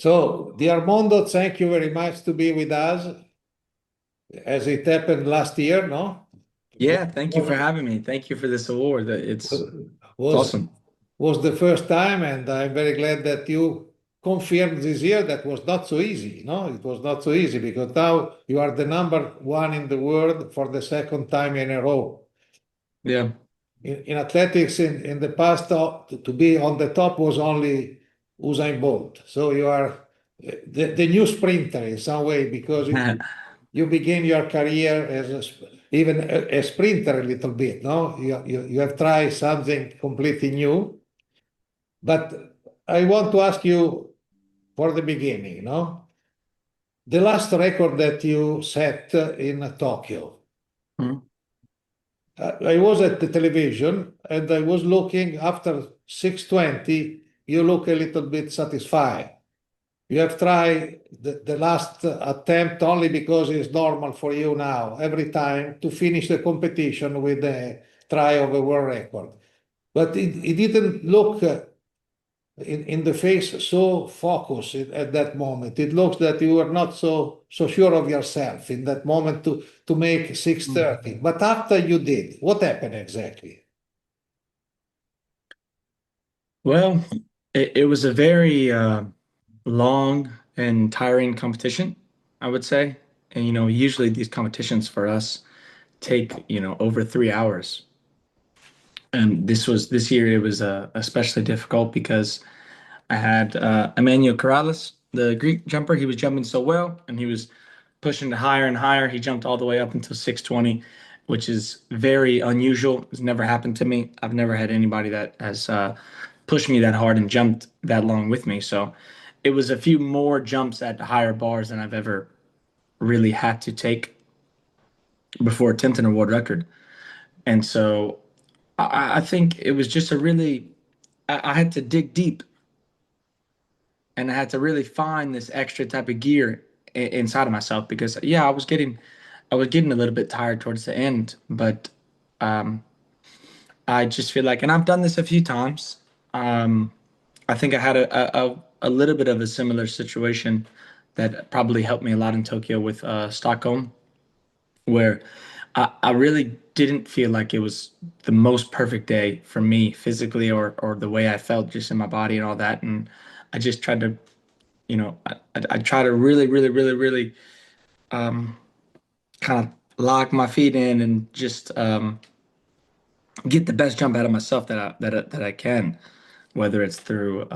So, dear Mondo, thank you very much to be with us as it happened last year, no? Yeah, thank you for having me. Thank you for this award. It's Was awesome. was the first time, and I'm very glad that you confirmed this year that was not so easy, no? It was not so easy because now you are the number one in the world for the second time in a row. Yeah. In athletics, in the past, to be on the top was only Usain Bolt. So you are the new sprinter in some way because you begin your career as even a sprinter a little bit, no? You have tried something completely new. But I want to ask you for the beginning, no? The last record that you set in Tokyo. Mhm. I was at the television and I was looking after 6:20, you look a little bit satisfied. You have tried the last attempt only because it's normal for you now, every time to finish the competition with a try of a world record. But it didn't look in the face so focused at that moment. It looks that you were not so sure of yourself in that moment to make 6:30. But after you did, what happened exactly? Well, it was a very long and tiring competition, I would say. And usually these competitions for us take, over 3 hours. And this year it was especially difficult because I had Emmanuel Corrales, the Greek jumper. He was jumping so well, and he was pushing to higher and higher. He jumped all the way up until 620, which is very unusual. It's never happened to me. I've never had anybody that has pushed me that hard and jumped that long with me. So it was a few more jumps at higher bars than I've ever really had to take before attempting a world record. And so I think it was just a really, I had to dig deep and I had to really find this extra type of gear inside of myself because yeah, I was getting a little bit tired towards the end, but um, I just feel like, and I've done this a few times. Um, I think I had a little bit of a similar situation that probably helped me a lot in Tokyo with Stockholm, where I really didn't feel like it was the most perfect day for me physically or the way I felt just in my body and all that, and I just tried to I try to really, really, really, really um, kind of lock my feet in and just get the best jump out of myself that I can, whether it's through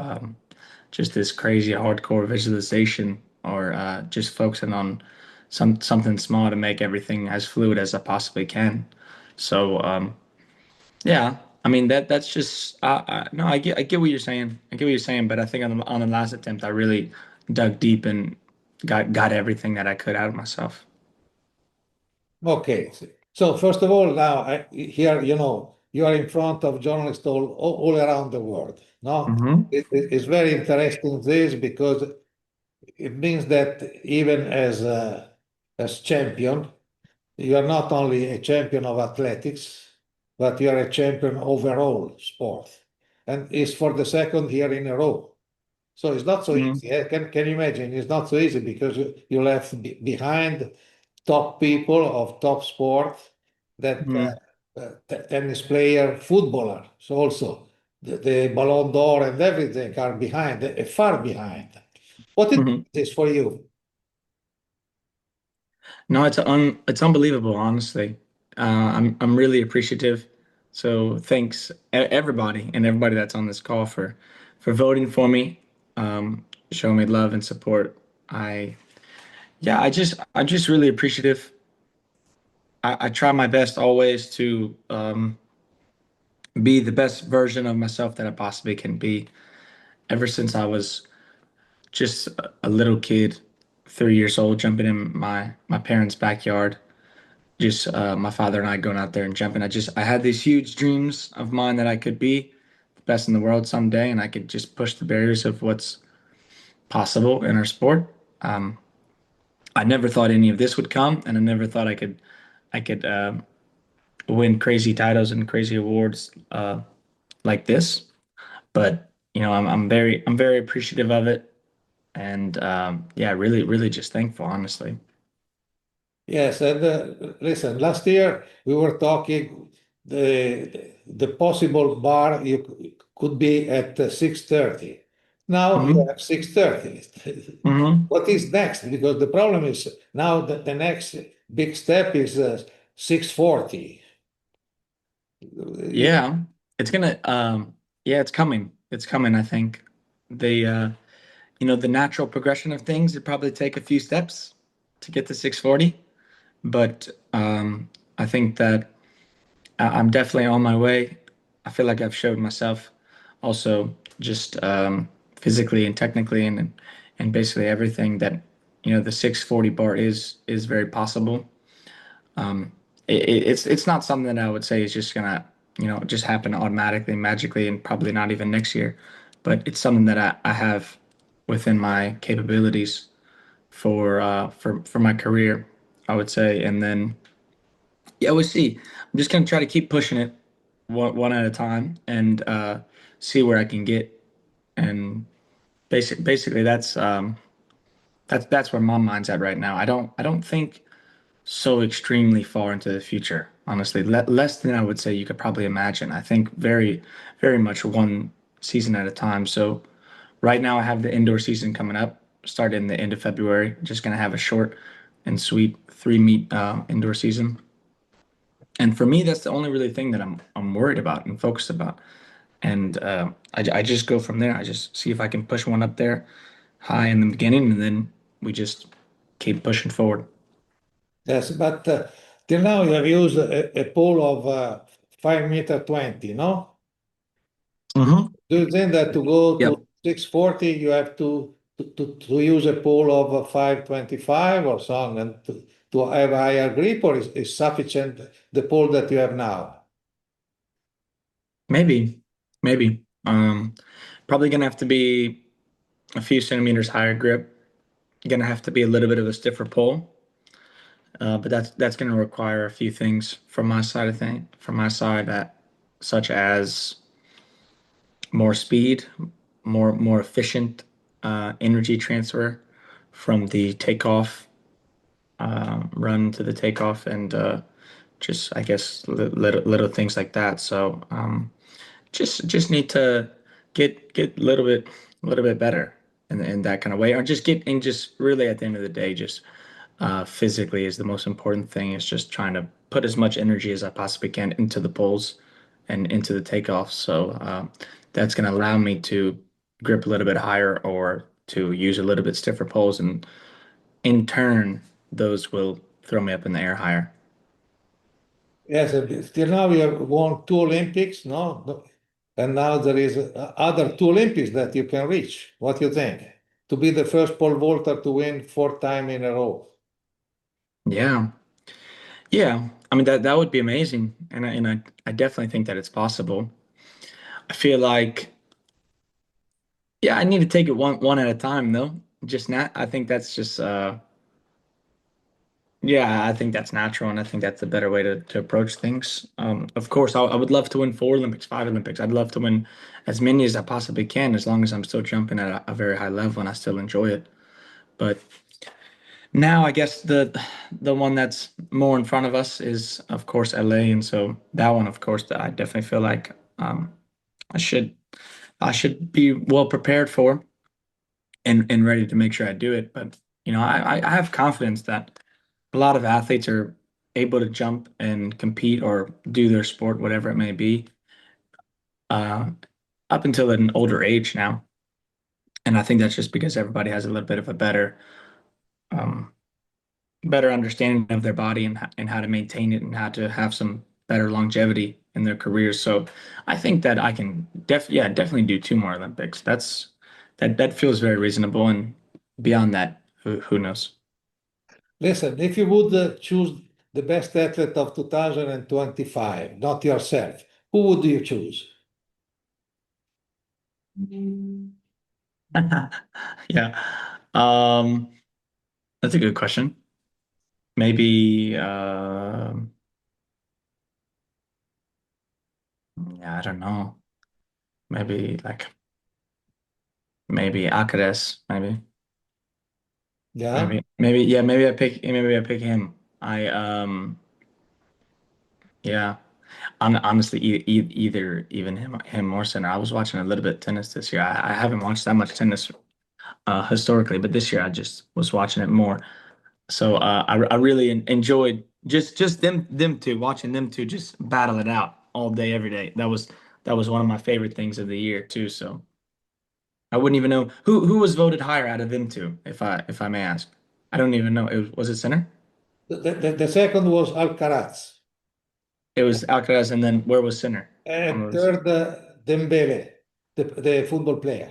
just this crazy hardcore visualization or just focusing on something small to make everything as fluid as I possibly can. So yeah, I mean that's just no, I get what you're saying. I get what you're saying, but I think on the last attempt I really dug deep and got everything that I could out of myself. Okay. So first of all, now here, you are in front of journalists all around the world. No, Hmm. it's very interesting this because it means that even as champion, you are not only a champion of athletics, but you are a champion overall sport, and it's for the second year in a row. So it's not so Hmm. easy. Can you imagine? It's not so easy because you left behind top people of top sport, that Hmm. tennis player, footballer. So also the Ballon d'Or and everything are behind, far behind. What is Hmm. this for you? No, it's unbelievable, honestly. I'm really appreciative. So thanks everybody and everybody that's on this call for voting for me, showing me love and support. I Yeah, I just really appreciative. I try my best always to be the best version of myself that I possibly can be. Ever since I was just a little kid, 3 years old, jumping in my parents' backyard, just my father and I going out there and jumping. I had these huge dreams of mine that I could be the best in the world someday, and I could just push the barriers of what's possible in our sport. Um, I never thought any of this would come, and I never thought I could win crazy titles and crazy awards like this. But I'm very appreciative of it, And yeah, really just thankful, honestly. Yes, and listen, last year we were talking the possible bar you could be at 6:30. Now you Hmm. have 6:30. Hmm. What is next? Because the problem is now that the next big step is 6:40. Yeah, it's gonna yeah, it's coming. It's coming, I think. The the natural progression of things, it probably take a few steps to get to 640, but I think that I'm definitely on my way. I feel like I've showed myself also just physically and technically and basically everything that the 640 bar is very possible. Um, it's not something that I would say is just gonna just happen automatically, magically, and probably not even next year. But it's something that I have within my capabilities for my career, I would say. And then yeah, we'll see. I'm just gonna try to keep pushing it one at a time and see where I can get. And basically that's where my mind's at right now. I don't think so extremely far into the future, honestly. Less than I would say you could probably imagine. I think very much one season at a time. So right now I have the indoor season coming up, starting the end of February. Just gonna have a short and sweet three meet indoor season. And for me, that's the only really thing that I'm worried about and focused about. And I just go from there. I just see if I can push one up there high in the beginning, and then we just keep pushing forward. Yes, but till now you have used a pole of 5 meter 20, no? Hmm. Do you think that to go Yep. to 640, you have to use a pole of 525 or something and to have a higher grip, or is sufficient the pole that you have now? Maybe, maybe. Probably gonna have to be a few centimeters higher grip. Gonna have to be a little bit of a stiffer pull. But that's gonna require a few things from my side, I think. From my side, that such as more speed, more efficient energy transfer from the takeoff run to the takeoff, and just I guess little things like that. So just need to get a little bit better in that kind of way, or just get and just really at the end of the day, just physically is the most important thing. Is just trying to put as much energy as I possibly can into the poles and into the takeoff. So that's going to allow me to grip a little bit higher or to use a little bit stiffer poles, and in turn, those will throw me up in the air higher. Yes, till now you have won two Olympics, no? And now there is other two Olympics that you can reach. What do you think? To be the first pole vaulter to win 4 times in a row. Yeah. Yeah, I mean that would be amazing, and I definitely think that it's possible. I feel like yeah, I need to take it one at a time though. Just not. I think that's just yeah, I think that's natural, and I think that's a better way to approach things. Of course, I would love to win four Olympics, five Olympics. I'd love to win as many as I possibly can, as long as I'm still jumping at a very high level and I still enjoy it. But now I guess the one that's more in front of us is of course LA, and so that one, of course, that I definitely feel like I should I should be well prepared for and ready to make sure I do it. But I have confidence that a lot of athletes are able to jump and compete or do their sport, whatever it may be, uh, up until an older age now. And I think that's just because everybody has a little bit of a um, better understanding of their body and how to maintain it and how to have some better longevity in their careers. So I think that I can definitely do two more Olympics. That feels very reasonable. And beyond that, who knows? Listen, if you would choose the best athlete of 2025, not yourself, who would you choose? Yeah. Um, that's a good question. Maybe yeah, I don't know. Maybe maybe Akares, maybe. Yeah. Maybe I pick him. Yeah. Honestly, either even him or Sinner. I was watching a little bit of tennis this year. I haven't watched that much tennis historically, but this year I just was watching it more. So I really enjoyed just them two, watching them two just battle it out all day, every day. That was one of my favorite things of the year too. So I wouldn't even know who was voted higher out of them two, if I may ask. I don't even know. Was it Sinner? The second was Alcaraz. It was Alcaraz, and then where was Sinner? And third, Dembele, the football player,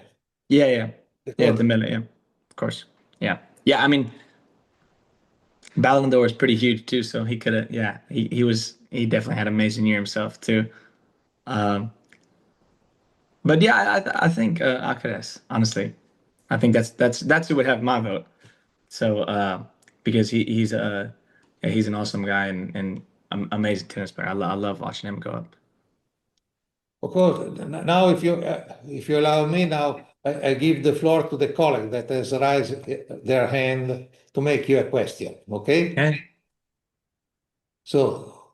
Yeah, yeah, the yeah. corner. Dembele, yeah, of course. Yeah, yeah. I mean, Ballon d'Or is pretty huge too, so he could have. Yeah, he definitely had an amazing year himself too. Um, but yeah, I think Alcaraz. Honestly, I think that's who would have my vote. So because he's an awesome guy and amazing tennis player. I love watching him go up. Of course, now if you allow me now, I give the floor to the colleague that has raised their hand to make you a question. Okay? Okay. So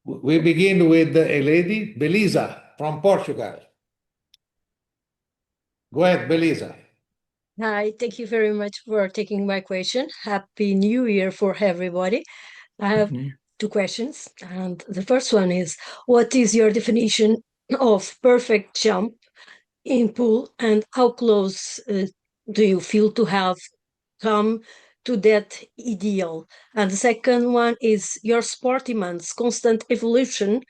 we begin with a lady, Belisa from Portugal. Go ahead, Belisa. Hi, thank you very much for taking my question. Happy New Year for everybody. I have two questions, and the first one is, what is your definition of perfect jump in pool, and how close do you feel to have come to that ideal? And the second one is your sportsman's constant evolution.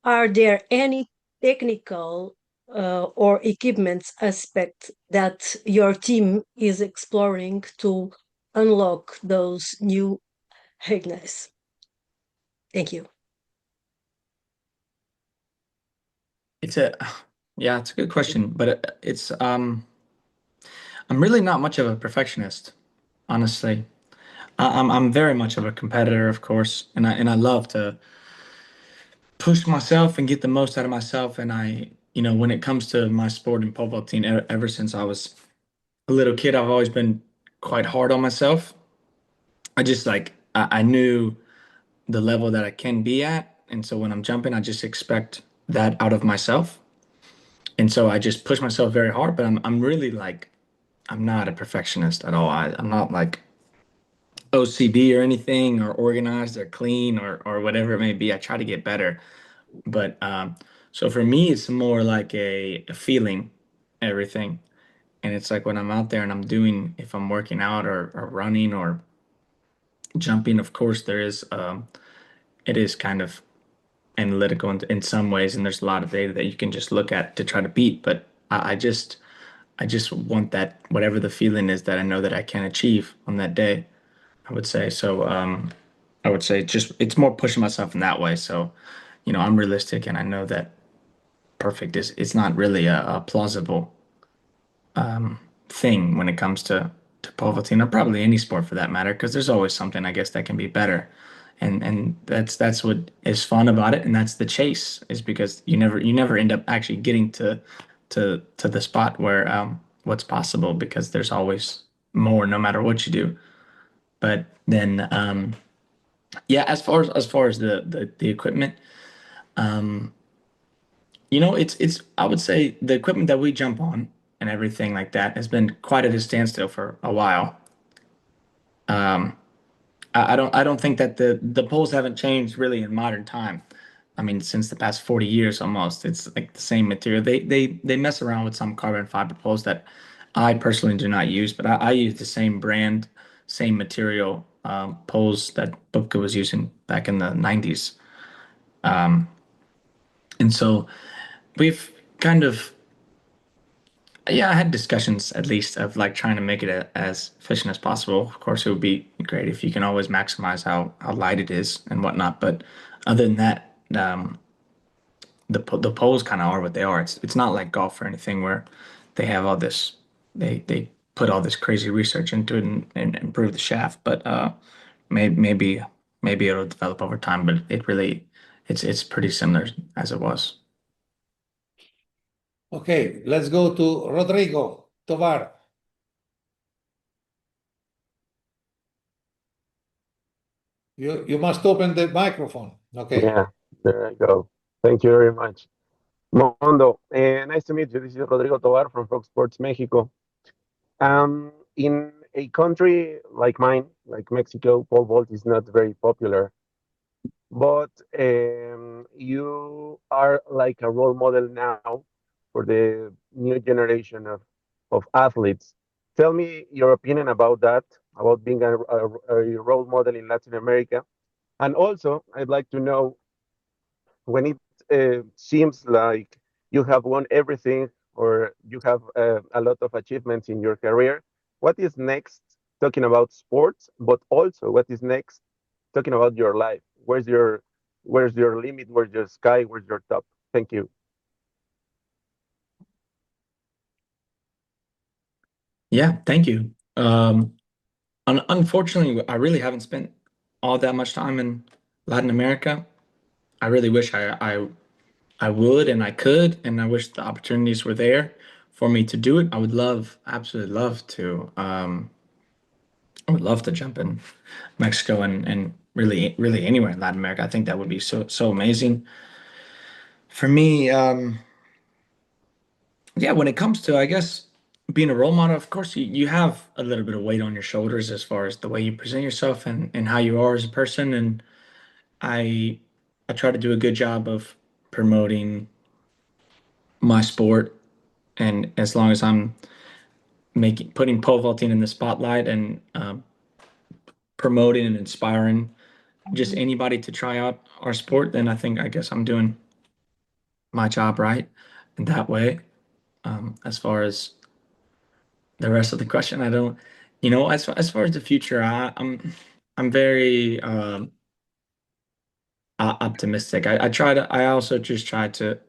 Are there any technical or equipment aspect that your team is exploring to unlock those new Ignis? Thank you. It's a yeah, it's a good question, but it's I'm really not much of a perfectionist, honestly. I'm very much of a competitor, of course, and I love to push myself and get the most out of myself. And when it comes to my sport and pole vaulting, ever since I was a little kid, I've always been quite hard on myself. I just like I knew the level that I can be at, and so when I'm jumping, I just expect that out of myself. And so I just push myself very hard, but I'm really like I'm not a perfectionist at all. I'm not like OCD or anything or organized or clean or whatever it may be. I try to get better. But so for me it's more like a feeling everything. And it's like when I'm out there and I'm doing if I'm working out or running or jumping, of course there is it is kind of analytical in some ways, and there's a lot of data that you can just look at to try to beat. But I just want that whatever the feeling is that I know that I can achieve on that day, I would say. So I would say just it's more pushing myself in that way. So, I'm realistic and I know that perfect is it's not really a plausible thing when it comes to pole vaulting or probably any sport for that matter, because there's always something I guess that can be better. And that's what is fun about it, and that's the chase, is because you never end up actually getting to the spot where what's possible, because there's always more no matter what you do. But then yeah, as far as the equipment, it's I would say the equipment that we jump on and everything like that has been quite at a standstill for a while. I don't think that the poles haven't changed really in modern time. I mean, since the past 40 years almost, it's like the same material. They mess around with some carbon fiber poles that I personally do not use, but I use the same brand, same material poles that Bubka was using back in the 90s. And so we've kind of, yeah, I had discussions at least of like trying to make it as efficient as possible. Of course, it would be great if you can always maximize how light it is and whatnot. But other than that, the poles kind of are what they are. It's not like golf or anything where they have all this they put all this crazy research into it and improve the shaft. But maybe it'll develop over time. But it's pretty similar as it was. Okay, let's go to Rodrigo Tovar. You must open the microphone. Okay. Yeah, there I go. Thank you very much. Mondo, nice to meet you. This is Rodrigo Tovar from Fox Sports Mexico. In a country like mine, like Mexico, pole vault is not very popular, but you are like a role model now for the new generation of athletes. Tell me your opinion about that, about being a role model in Latin America. And also, I'd like to know when it seems like you have won everything or you have a lot of achievements in your career, what is next talking about sports, but also what is next talking about your life? Where's your limit? Where's your sky? Where's your top? Thank you. Yeah, thank you. Unfortunately, I really haven't spent all that much time in Latin America. I really wish I would and I could, and I wish the opportunities were there for me to do it. I would absolutely love to. I would love to jump in Mexico and really anywhere in Latin America. I think that would be so amazing. For me, yeah, when it comes to, I guess, being a role model, of course, you have a little bit of weight on your shoulders as far as the way you present yourself and how you are as a person. And I I try to do a good job of promoting my sport, and as long as I'm putting pole vaulting in the spotlight and promoting and inspiring just anybody to try out our sport, then I guess I'm doing my job right in that way. As far as the rest of the question, I don't, as far as the future, I'm very optimistic. I also just try to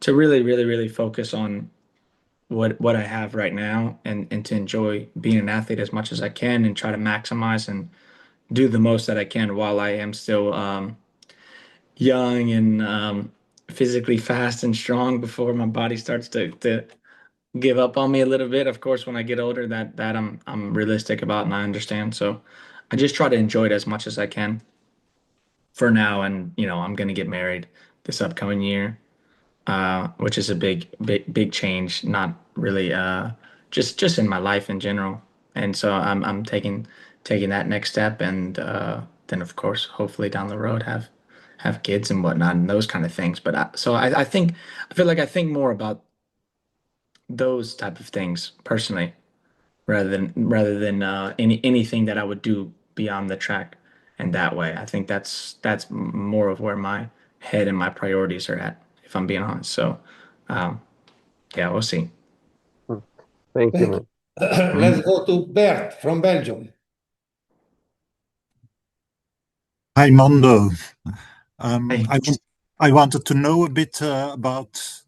really focus on what I have right now and to enjoy being an athlete as much as I can and try to maximize and do the most that I can while I am still young and physically fast and strong before my body starts to give up on me a little bit. Of course, when I get older, that I'm realistic about and I understand. So I just try to enjoy it as much as I can for now. And I'm gonna get married this upcoming year, which is a big change. Not really, just in my life in general. And so I'm taking that next step, and then of course, hopefully down the road have kids and whatnot and those kind of things. But I feel like I think more about those type of things personally rather than anything that I would do beyond the track. And that way, I think that's more of where my head and my priorities are at, if I'm being honest. So, um, yeah, we'll see. Thank you, Thank man. you. Let's go to Bert from Belgium. Hi, Mondo. Hey. I wanted to know a bit about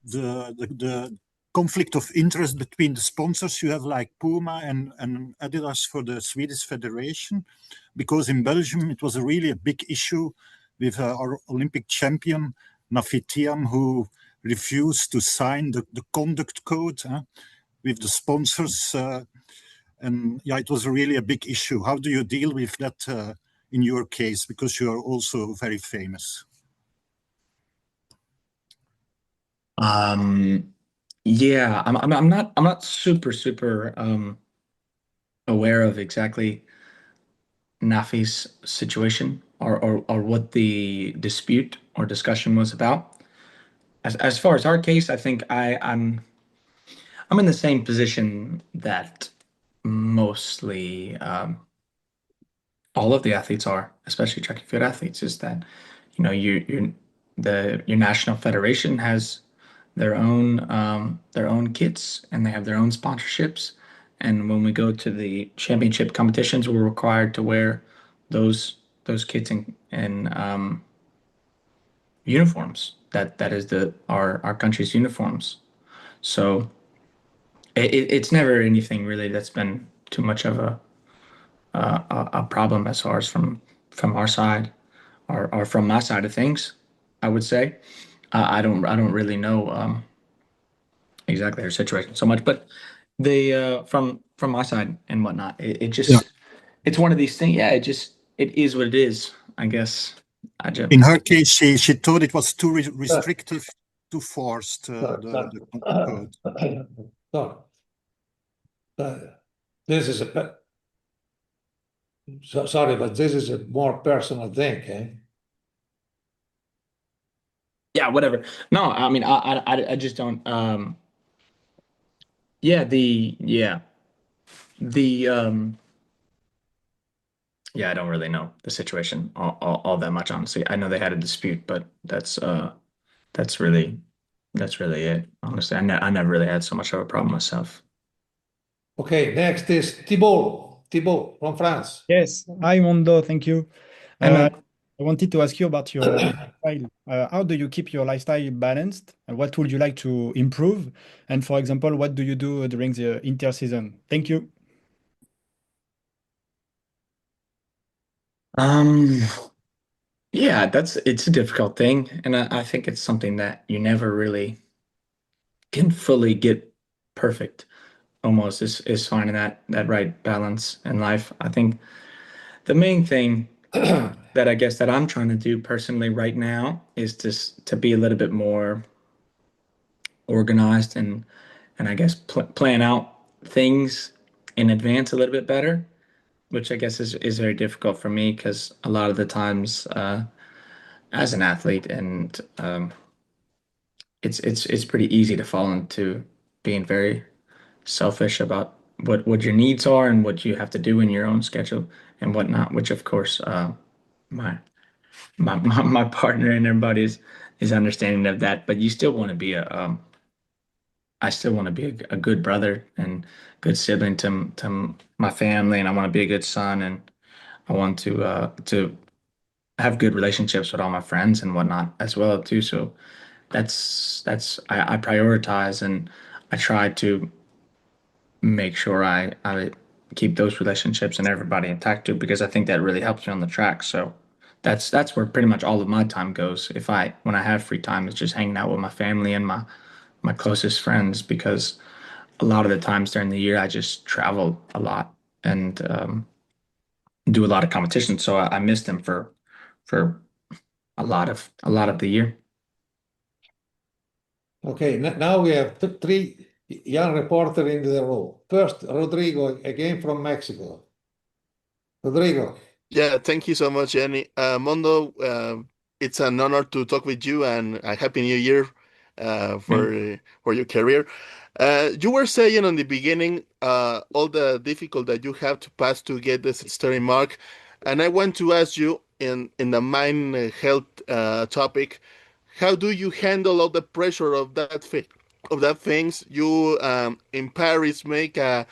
the conflict of interest between the sponsors you have, like Puma and Adidas for the Swedish Federation, because in Belgium it was really a big issue with our Olympic champion Nafitiam, who refused to sign the conduct code with the sponsors. And yeah, it was really a big issue. How do you deal with that in your case, because you are also very famous? Yeah, I'm not super aware of exactly Nafi's situation or what the dispute or discussion was about. As far as our case, I think I'm in the same position that mostly all of the athletes are, especially track and field athletes, is that your national federation has their own kits and they have their own sponsorships. And when we go to the championship competitions, we're required to wear those kits and uniforms. That is our country's uniforms. So it's never anything really that's been too much of a problem as far as from our side or from my side of things, I would say. I don't really know exactly their situation so much, but from my side and whatnot, it Yeah. just it's one of these things. Yeah, it is what it is, I guess. In her case, she thought it was too restrictive to force the code. No. This is sorry, but this is a more personal thing, eh? Yeah, whatever. No, I mean, I just don't. Yeah, the yeah, I don't really know the situation all that much, honestly. I know they had a dispute, but that's really it. Honestly, I never really had so much of a problem myself. Okay, next is Thibault. Thibault from France. Yes. Hi, Mondo. Thank you. Hey, Uh, man. I wanted to ask you about your lifestyle. How do you keep your lifestyle balanced? And what would you like to improve? And for example, what do you do during the interseason? Thank you. Um, yeah, it's a difficult thing, and I think it's something that you never really can fully get perfect. Almost is finding that right balance in life. I think the main thing that I guess that I'm trying to do personally right now is just to be a little bit more organized and I guess plan out things in advance a little bit better, which I guess is very difficult for me because a lot of the times as an athlete and it's pretty easy to fall into being very selfish about what your needs are and what you have to do in your own schedule and whatnot, which of course my my partner and everybody is understanding of that. But you still want to be I still want to be a good brother and good sibling to my family, and I want to be a good son, and I want to have good relationships with all my friends and whatnot as well too. So that's I prioritize and I try to make sure I keep those relationships and everybody intact too, because I think that really helps me on the track. So that's where pretty much all of my time goes. If I when I have free time, it's just hanging out with my family and my closest friends, because a lot of the times during the year I just travel a lot and do a lot of competitions. So I miss them for a lot of the year. Okay, now we have three young reporters in the row. First, Rodrigo, again from Mexico. Rodrigo. Yeah, thank you so much, Jenny. Mondo, it's an honor to talk with you and a happy new year for your career. You were saying on the beginning all the difficult that you have to pass to get this study mark, and I want to ask you in the mind health topic, how do you handle all the pressure of that things? You in Paris make a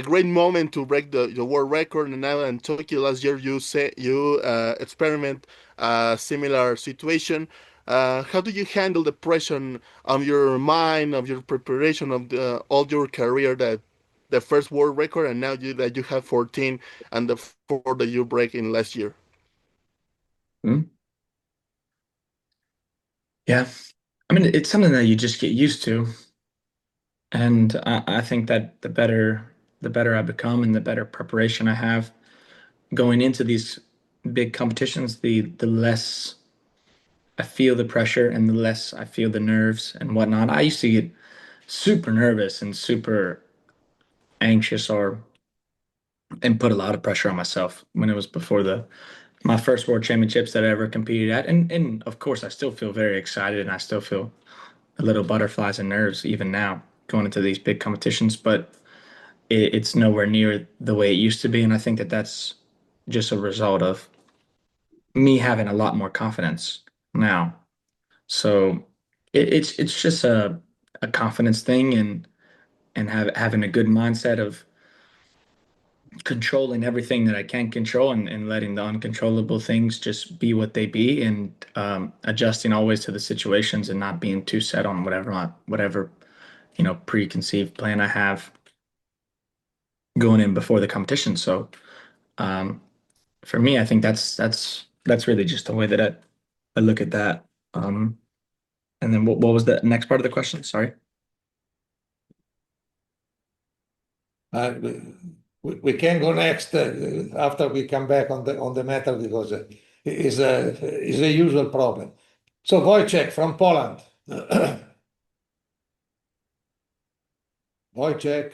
great moment to break the world record, and now in Tokyo last year you say you experiment a similar situation. How do you handle the pressure on your mind, of your preparation of all your career, that the first world record, and now that you have 14 and the four that you break in last year? Hmm? Yeah. I mean, it's something that you just get used to. And I think that the better I become and the better preparation I have going into these big competitions, the less I feel the pressure and the less I feel the nerves and whatnot. I used to get super nervous and super anxious and put a lot of pressure on myself when it was before the my first world championships that I ever competed at. And of course I still feel very excited and I still feel a little butterflies and nerves even now going into these big competitions, but it's nowhere near the way it used to be. And I think that that's just a result of me having a lot more confidence now. So it's just a confidence thing and having a good mindset of controlling everything that I can control and letting the uncontrollable things just be what they be and adjusting always to the situations and not being too set on whatever preconceived plan I have going in before the competition. So um, for me, I think that's really just the way that I look at that. And then what was the next part of the question? Sorry. we can go next after we come back on the matter because it is a usual problem. So Wojciech from Poland. Wojciech.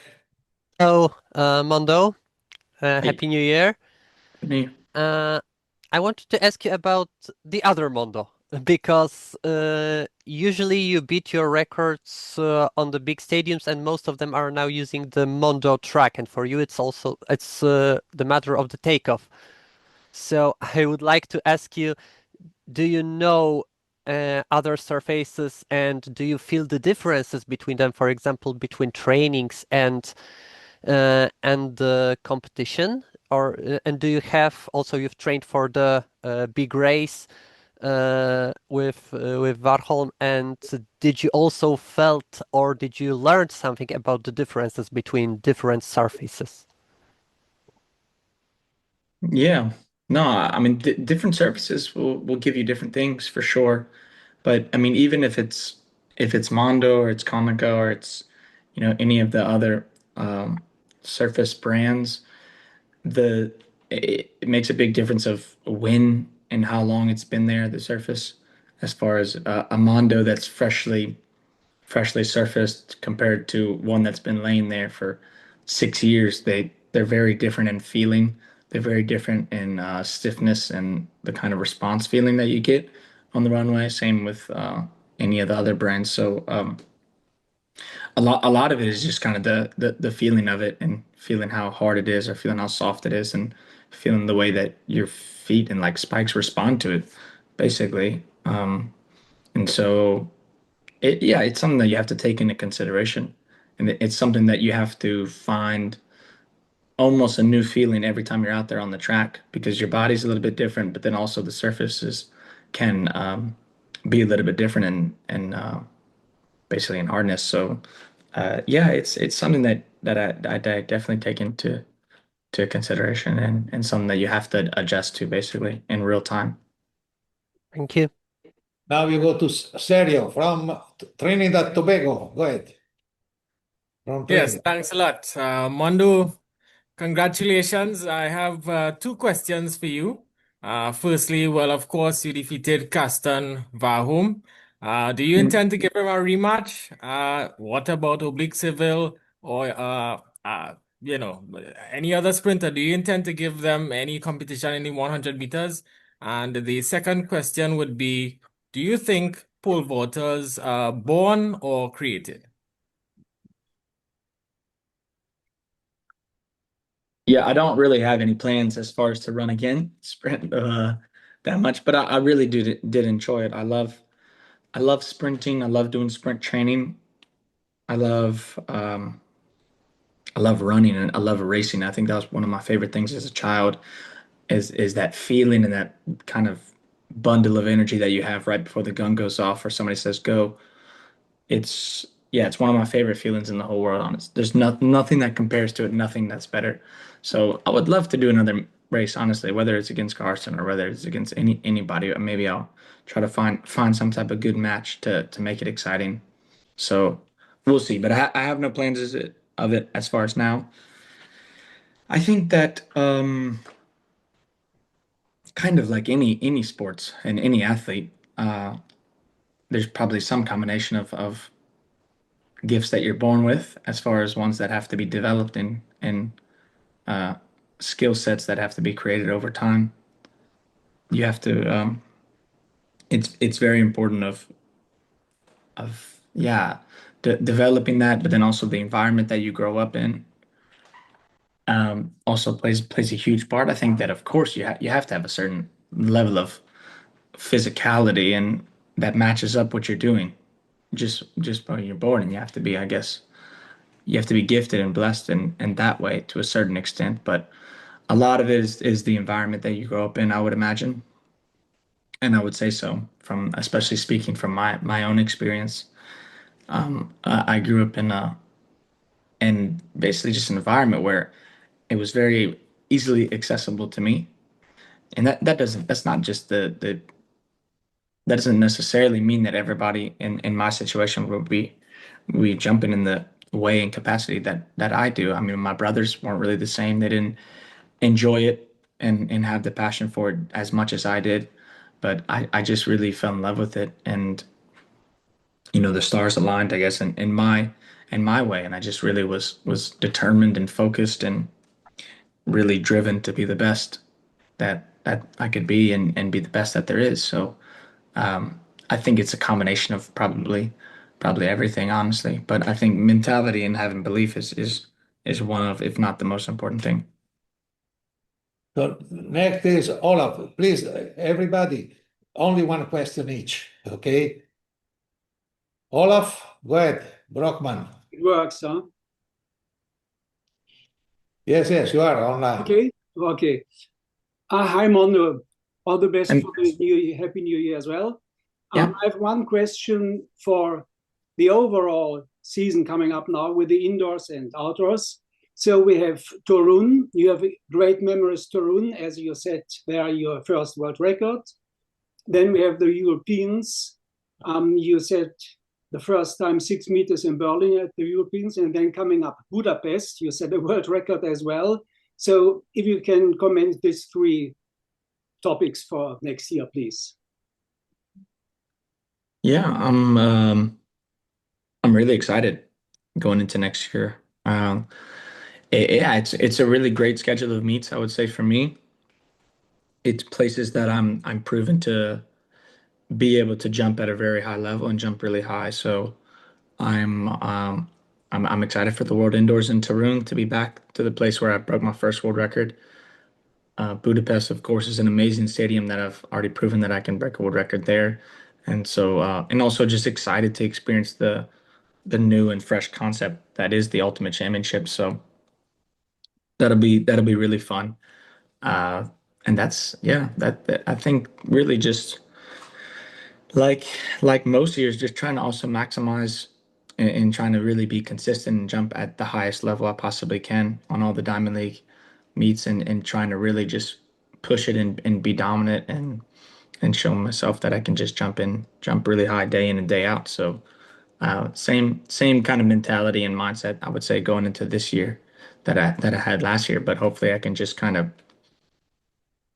Hello, Mondo. Happy New Year. Hey. I wanted to ask you about the other Mondo because usually you beat your records on the big stadiums, and most of them are now using the Mondo track, and for you it's the matter of the takeoff. So I would like to ask you, do you know other surfaces, and do you feel the differences between them? For example, between trainings and the competition, or and do you have also you've trained for the big race with Warholm, and did you also felt or did you learn something about the differences between different surfaces? Yeah. No, I mean, different surfaces will give you different things for sure. But I mean, even if it's Mondo or it's Comica or it's any of the other surface brands, it makes a big difference of when and how long it's been there, the surface, as far as a Mondo that's freshly surfaced compared to one that's been laying there for 6 years. They're very different in feeling. They're very different in stiffness and the kind of response feeling that you get on the runway. Same with any of the other brands. So a lot of it is just kind of the feeling of it and feeling how hard it is or feeling how soft it is and feeling the way that your feet and like spikes respond to it, basically. And so it's something that you have to take into consideration, and it's something that you have to find almost a new feeling every time you're out there on the track because your body's a little bit different, but then also the surfaces can be a little bit different and basically in hardness. So it's something that I definitely take into consideration and something that you have to adjust to basically in real time. Thank you. Now you go to Sergio from Trinidad Tobago. Go ahead. Yes, thanks a lot. Mondo, congratulations. I have two questions for you. Firstly, well, of course, you defeated Caston Vahum. Do you intend to give him a rematch? What about Oblique Civil or any other sprinter? Do you intend to give them any competition in the 100 meters? And the second question would be, do you think pole vaulters are born or created? Yeah, I don't really have any plans as far as to run again, sprint that much, but I really did enjoy it. I love sprinting. I love doing sprint training. I love running and I love racing. I think that was one of my favorite things as a child is that feeling and that kind of bundle of energy that you have right before the gun goes off or somebody says go. It's one of my favorite feelings in the whole world, honest. There's nothing that compares to it, nothing that's better. So I would love to do another race, honestly, whether it's against Carson or whether it's against anybody. Maybe I'll try to find some type of good match to make it exciting. So we'll see. But I have no plans of it as far as now. I think that kind of like any sports and any athlete, there's probably some combination of gifts that you're born with, as far as ones that have to be developed and skill sets that have to be created over time. You have to. It's very important of developing that, but then also the environment that you grow up in also plays a huge part. I think that of course you have to have a certain level of physicality and that matches up what you're doing just by you're born, and you have to be, I guess, you have to be gifted and blessed in that way to a certain extent. But a lot of it is the environment that you grow up in, I would imagine. And I would say so, from especially speaking from my own experience. I grew up in basically just an environment where it was very easily accessible to me. And that's not just the that doesn't necessarily mean that everybody in my situation would be jumping in the way and capacity that I do. I mean, my brothers weren't really the same. They didn't enjoy it and have the passion for it as much as I did. But I just really fell in love with it, and the stars aligned, I guess, in my way, and I just really was determined and focused and really driven to be the best that I could be and be the best that there is. So I think it's a combination of probably everything, honestly. But I think mentality and having belief is one of, if not the most important thing. So next is Olaf. Please, everybody, only one question each, okay? Olaf, go ahead. Brockman. It works, huh? Yes, you are online. Okay. Hi, Mondo. All the best And- for the new year. Happy New Year as well. Yeah. I have one question for the overall season coming up now with the indoors and outdoors. So we have Torun. You have great memories, Torun, as you said, they are your first world record. Then we have the Europeans. You said the first time 6 meters in Berlin at the Europeans, and then coming up Budapest, you set a world record as well. So if you can comment these 3 topics for next year, please. Yeah, I'm really excited going into next year. It's a really great schedule of meets, I would say, for me. It's places that I'm proven to be able to jump at a very high level and jump really high. So I'm excited for the World Indoors in Torun to be back to the place where I broke my first world record. Budapest, of course, is an amazing stadium that I've already proven that I can break a world record there. And so, and also just excited to experience the new and fresh concept that is the Ultimate Championship. So that'll be really fun. And that's that I think really just like most years, just trying to also maximize and trying to really be consistent and jump at the highest level I possibly can on all the Diamond League meets and trying to really just push it and be dominant and show myself that I can just jump really high day in and day out. So same kind of mentality and mindset, I would say, going into this year that I had last year, but hopefully I can just kind of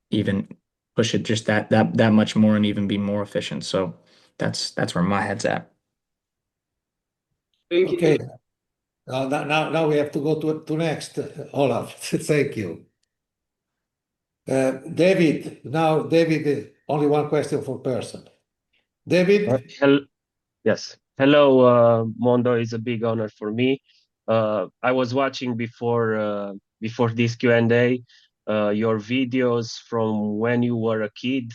even push it just that much more and even be more efficient. So that's where my head's at. Thank you. Okay. Now we have to go to next, Olaf. Thank you. David, only one question per person. David? Yes. Hello, Mondo. It's a big honor for me. I was watching before this Q&A your videos from when you were a kid,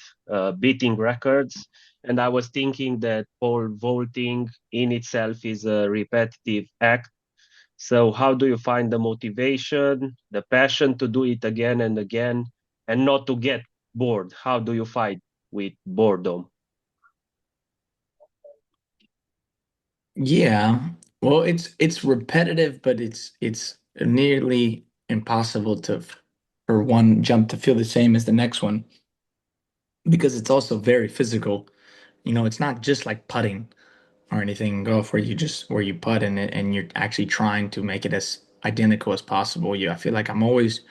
beating records, and I was thinking that pole vaulting in itself is a repetitive act. So how do you find the motivation, the passion to do it again and again, and not to get bored? How do you fight with boredom? Yeah. Well, it's repetitive, but it's nearly impossible for one jump to feel the same as the next one because it's also very physical. It's not just like putting or anything in golf where you putt and you're actually trying to make it as identical as possible. I feel like I'm always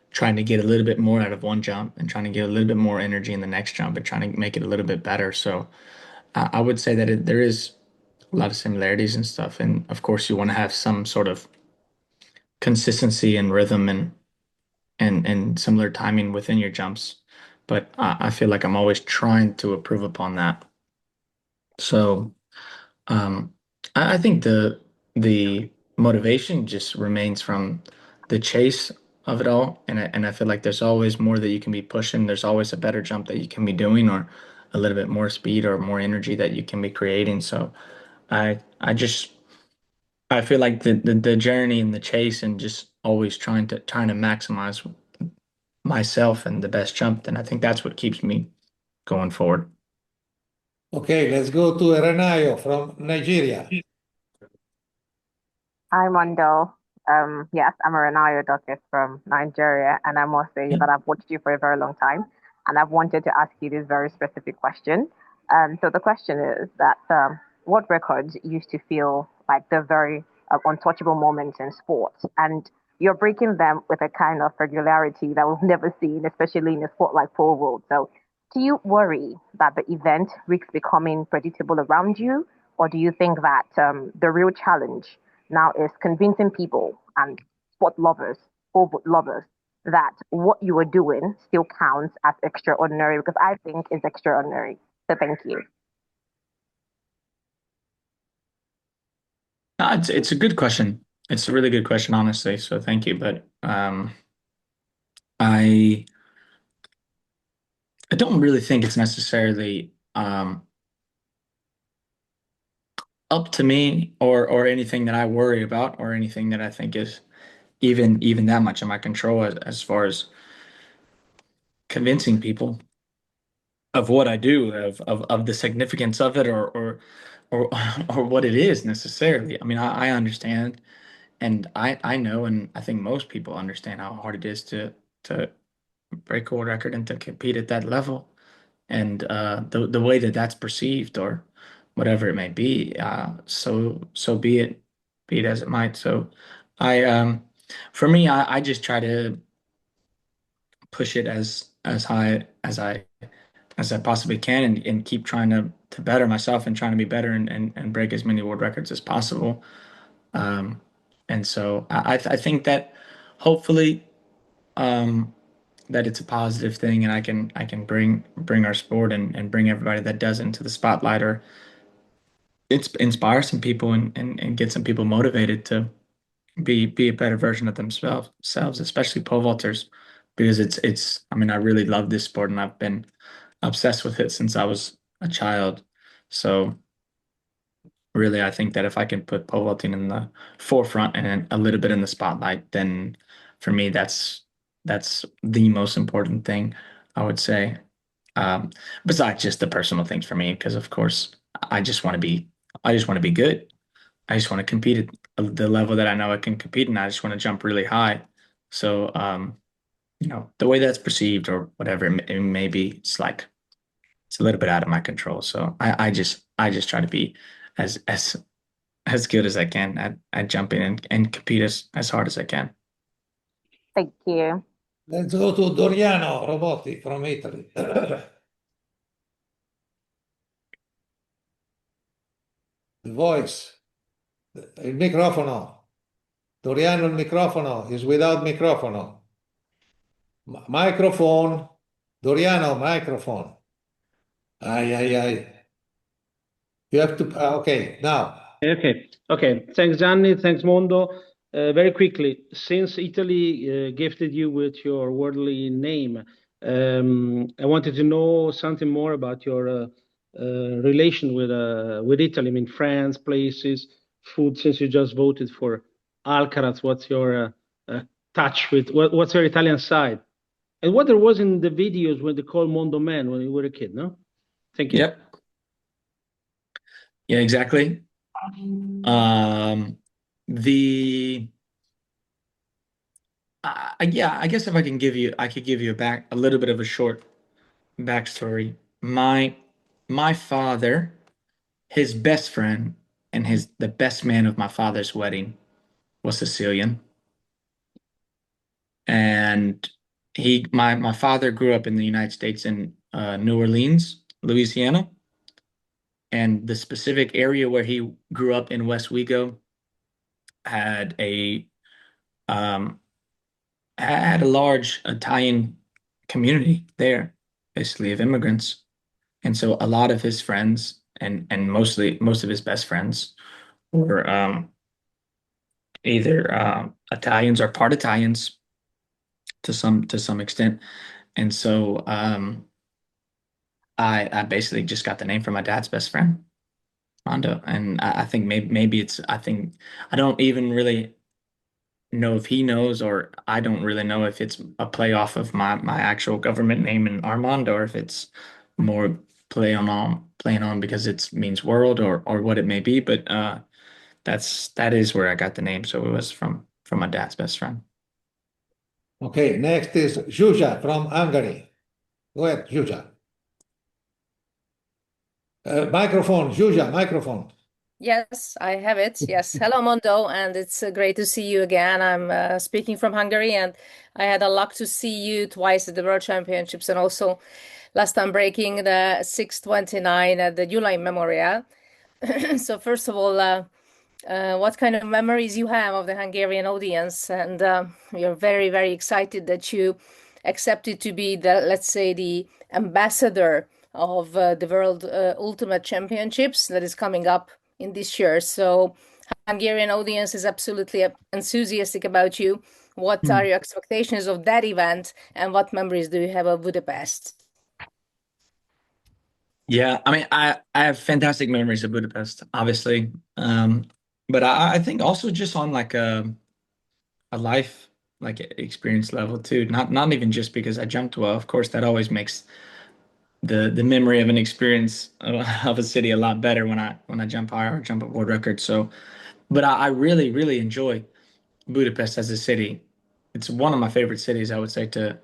trying to get a little bit more out of one jump and trying to get a little bit more energy in the next jump and trying to make it a little bit better. So I would say that there is a lot of similarities and stuff. And of course, you want to have some sort of consistency and rhythm and similar timing within your jumps. But I feel like I'm always trying to improve upon that. So I think the motivation just remains from the chase of it all, and I feel like there's always more that you can be pushing. There's always a better jump that you can be doing, or a little bit more speed or more energy that you can be creating. So I feel like the journey and the chase and just always trying to maximize myself and the best jump, then I think that's what keeps me going forward. Okay, let's go to Renayo from Nigeria. Hi, Mondo. Yes, I'm a Renayo Duchess from Nigeria, and I must say that I've watched you for a very long time, and I've wanted to ask you this very specific question. So the question is that what records used to feel like the very untouchable moments in sports, and you're breaking them with a kind of regularity that we've never seen, especially in a sport like pole vault. So, do you worry that the event risks becoming predictable around you, or do you think that the real challenge now is convincing people and sport lovers, pole vault lovers, that what you are doing still counts as extraordinary? Because I think it's extraordinary. So, thank you. It's a good question. It's a really good question, honestly. So thank you. But I don't really think it's necessarily up to me or anything that I worry about or anything that I think is even that much in my control as far as convincing people of what I do, of the significance of it or or what it is necessarily. I mean, I understand and I know and I think most people understand how hard it is to break a world record and to compete at that level. And the way that that's perceived or whatever it may be, so be it as it might. So I for me, I just try to push it as high as I possibly can and keep trying to better myself and trying to be better and break as many world records as possible. And so I think that hopefully that it's a positive thing and I can bring our sport and bring everybody that does into the spotlight or inspire some people and get some people motivated to be a better version of themselves, especially pole vaulters, because it's I mean I really love this sport and I've been obsessed with it since I was a child. So really, I think that if I can put pole vaulting in the forefront and a little bit in the spotlight, then for me, that's the most important thing, I would say. Besides just the personal things for me, because of course, I just want to be good. I just want to compete at the level that I know I can compete, and I just want to jump really high. So, you know, the way that's perceived or whatever it may be, it's a little bit out of my control. So I just try to be as good as I can at jumping and compete as hard as I can. Thank you. Let's go to Doriano Robotti from Italy. The voice, il microfono. Doriano, il microfono is without microfono. Microphone. Doriano, microphone. Ay. You have to, okay, now. Okay. Thanks, Gianni. Thanks, Mondo. Very quickly, since Italy gifted you with your worldly name, I wanted to know something more about your relation with Italy. I mean, France, places, food. Since you just voted for Alcaraz, what's your touch with? What's your Italian side? And what there was in the videos when they called Mondo Man when you were a kid, no? Thank you. Yep. Yeah, exactly. I guess if I could give you a little bit of a short backstory. My father, his best friend and the best man of my father's wedding was Sicilian. And my father grew up in the United States in New Orleans, Louisiana. And the specific area where he grew up in West Wego had a large Italian community there, basically of immigrants. And so a lot of his friends and most of his best friends were either Italians or part Italians to some extent. And so I basically just got the name from my dad's best friend, Mondo. And I think maybe I don't even really know if he knows, or I don't really know if it's a play off of my actual government name in Armand, or if it's more playing on because it means world or what it may be. But that is where I got the name. So it was from my dad's best friend. Okay, next is Zsuzsa from Hungary. Go ahead, Zsuzsa. Microphone, Zsuzsa, microphone. Yes, I have it. Yes. Hello, Mondo, and it's great to see you again. I'm speaking from Hungary, and I had a luck to see you twice at the World Championships and also last time breaking the 6:29 at the Uline Memorial. So first of all, what kind of memories you have of the Hungarian audience, and you're very, very excited that you accepted to be the, let's say, the ambassador of the World Ultimate Championships that is coming up in this year. So Hungarian audience is absolutely enthusiastic about you. What are your expectations of that event, and what memories do you have of Budapest? Yeah, I mean, I have fantastic memories of Budapest, obviously. But I think also just on like a life like experience level too. Not even just because I jumped well. Of course, that always makes the memory of an experience of a city a lot better when I jump higher or jump a world record. So, but I really, really enjoy Budapest as a city. It's one of my favorite cities, I would say, to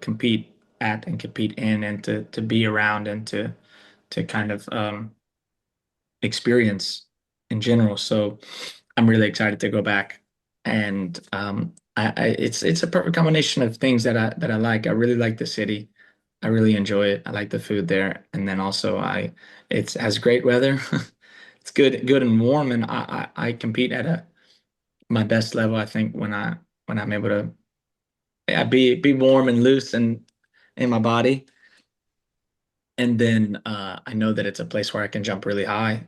compete at and compete in, and to be around, and to kind of experience in general. So I'm really excited to go back, and it's a perfect combination of things that I like. I really like the city. I really enjoy it. I like the food there, and then also it has great weather. It's good and warm, and I compete at my best level, I think, when I'm able to be warm and loose and in my body. And then I know that it's a place where I can jump really high,